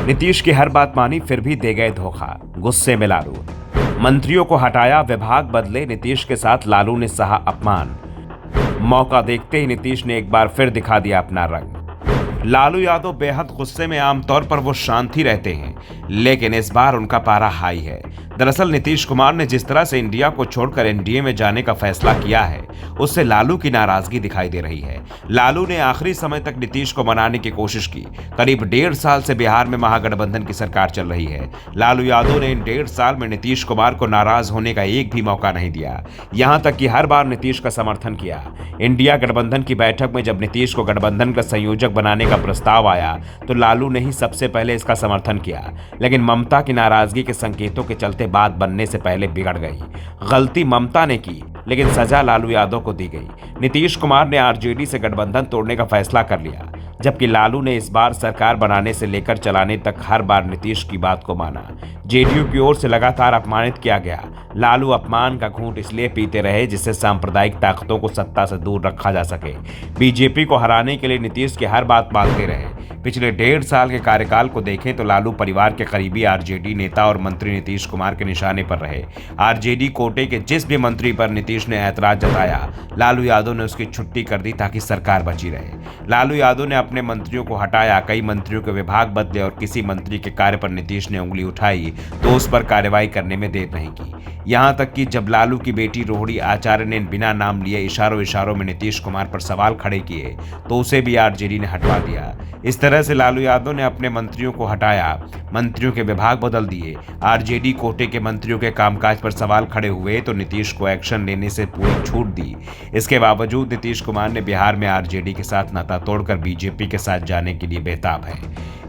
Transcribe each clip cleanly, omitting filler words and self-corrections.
नीतीश की हर बात मानी फिर भी दे गए धोखा, गुस्से में लालू। मंत्रियों को हटाया, विभाग बदले, नीतीश के साथ लालू ने सहा अपमान। मौका देखते ही नीतीश ने एक बार फिर दिखा दिया अपना रंग। लालू यादव बेहद गुस्से में, आमतौर पर वो शांत ही रहते हैं, लेकिन इस बार उनका पारा हाई है। दरअसल नीतीश कुमार ने जिस तरह से इंडिया को छोड़कर एनडीए में जाने का फैसला किया है, उससे लालू की नाराजगी दिखाई दे रही है। लालू ने आखिरी समय तक नीतीश को मनाने की कोशिश की। करीब 1.5 साल से बिहार में महागठबंधन की सरकार चल रही है। लालू यादव ने इन 1.5 साल में नीतीश कुमार को नाराज होने का एक भी मौका नहीं दिया, यहां तक कि हर बार नीतीश का समर्थन किया। इंडिया गठबंधन की बैठक में जब नीतीश को गठबंधन का संयोजक बनाने का प्रस्ताव आया तो लालू ने ही सबसे पहले इसका समर्थन किया, लेकिन ममता की नाराजगी के संकेतों के चलते बात बनने से पहले बिगड़ गई। गलती ममता ने की, लेकिन सजा लालू यादव को दी गई। नीतीश कुमार ने आरजेडी से गठबंधन तोड़ने का फैसला कर लिया, जबकि लालू ने इस बार सरकार बनाने से लेकर चलाने तक हर बार नीतीश की बात को माना। जेडीयू की ओर से लगातार अपमानित किया गया। लालू अपमान का घूंट इसलिए पीते रहे जिससे सांप्रदायिक ताकतों को सत्ता से दूर रखा जा सके। बीजेपी को हराने के लिए नीतीश की हर बात मानते रहे। पिछले 1.5 साल के कार्यकाल को देखें तो लालू परिवार के करीबी आरजेडी नेता और मंत्री नीतीश कुमार के निशाने पर रहे। आरजेडी कोटे के जिस भी मंत्री पर नीतीश ने ऐतराज जताया, लालू यादव ने उसकी छुट्टी कर दी ताकि सरकार बची रहे। लालू यादव ने अपने मंत्रियों को हटाया, कई मंत्रियों के विभाग बदले और किसी मंत्री के कार्य पर नीतीश ने उंगली उठाई तो उस पर कार्रवाई करने में देर नहीं की। यहां तक कि जब लालू की बेटी रोहिणी आचार्य ने बिना नाम लिए इशारों में नीतीश कुमार पर सवाल खड़े किए तो उसे भी आरजेडी ने हटवा दिया। इस तरह से लालू यादव ने अपने मंत्रियों को हटाया, मंत्रियों के विभाग बदल दिए, आरजेडी कोटे के मंत्रियों के कामकाज पर सवाल खड़े हुए तो नीतीश को एक्शन लेने से पूरी छूट दी। इसके बावजूद नीतीश कुमार ने बिहार में आरजेडी के साथ नाता तोड़कर बीजेपी के साथ जाने के लिए बेताब है।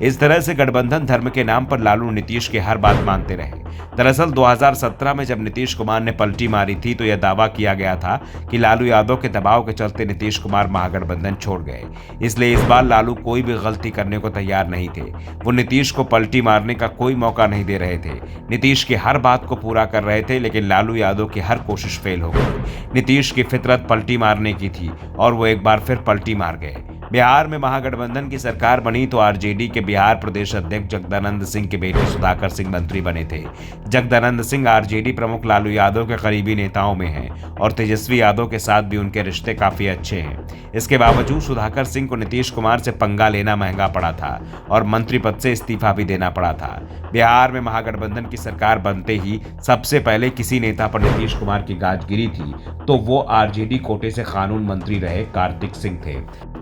इस तरह से गठबंधन धर्म के नाम पर लालू नीतीश की हर बात मानते रहे। दरअसल 2017 में जब नीतीश कुमार ने पलटी मारी थी तो यह दावा किया गया था कि लालू यादव के दबाव के चलते नीतीश कुमार महागठबंधन छोड़ गए, इसलिए इस बार लालू कोई भी गलती करने को तैयार नहीं थे। वो नीतीश को पलटी मारने का कोई मौका नहीं दे रहे थे। नीतीश की हर बात को पूरा कर रहे थे, लेकिन लालू यादव की हर कोशिश फेल हो गई। नीतीश की फितरत पलटी मारने की थी और वो एक बार फिर पलटी मार गए। बिहार में महागठबंधन की सरकार बनी तो आरजेडी के बिहार प्रदेश अध्यक्ष जगदानंद सिंह के बेटे सुधाकर सिंह मंत्री बने थे। जगदानंद सिंह आरजेडी प्रमुख लालू यादव के करीबी नेताओं में हैं और तेजस्वी यादव के साथ भी उनके रिश्ते काफी अच्छे हैं। इसके बावजूद सुधाकर सिंह को नीतीश कुमार से पंगा लेना महंगा पड़ा था और मंत्री पद से इस्तीफा भी देना पड़ा था। बिहार में महागठबंधन की सरकार बनते ही सबसे पहले किसी नेता पर नीतीश कुमार की गाज गिरी थी तो वो आरजेडी कोटे से कानून मंत्री रहे कार्तिक सिंह थे।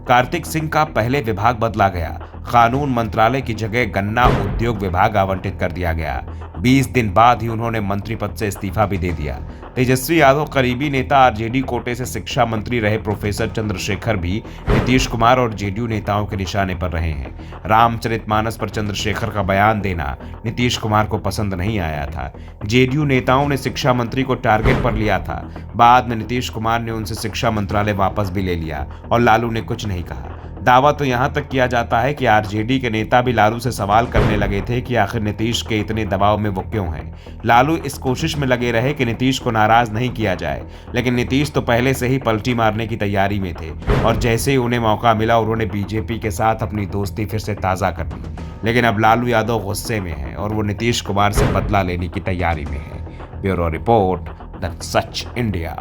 कार्तिक सिंह का पहले विभाग बदला गया, कानून मंत्रालय की जगह गन्ना उद्योग विभाग आवंटित कर दिया गया। 20 दिन बाद ही उन्होंने मंत्री पद से इस्तीफा भी दे दिया। तेजस्वी यादव करीबी नेता आरजेडी कोटे से शिक्षा मंत्री रहे प्रोफेसर चंद्रशेखर भी नीतीश कुमार और जेडीयू नेताओं के निशाने पर रहे हैं। रामचरितमानस पर चंद्रशेखर का बयान देना नीतीश कुमार को पसंद नहीं आया था। जेडीयू नेताओं ने शिक्षा मंत्री को टारगेट पर लिया था। बाद में नीतीश कुमार ने उनसे शिक्षा मंत्रालय वापस भी ले लिया और लालू ने कुछ नहीं कहा। दावा तो यहां तक किया जाता है कि आरजेडी के नेता भी लालू से सवाल करने लगे थे कि आखिर नीतीश के इतने दबाव में वो क्यों हैं। लालू इस कोशिश में लगे रहे कि नीतीश को नाराज नहीं किया जाए, लेकिन नीतीश तो पहले से ही पलटी मारने की तैयारी में थे और जैसे ही उन्हें मौका मिला उन्होंने बीजेपी के साथ अपनी दोस्ती फिर से ताज़ा कर ली। लेकिन अब लालू यादव गुस्से में है और वो नीतीश कुमार से बदला लेने की तैयारी में है। Bureau report, the such India.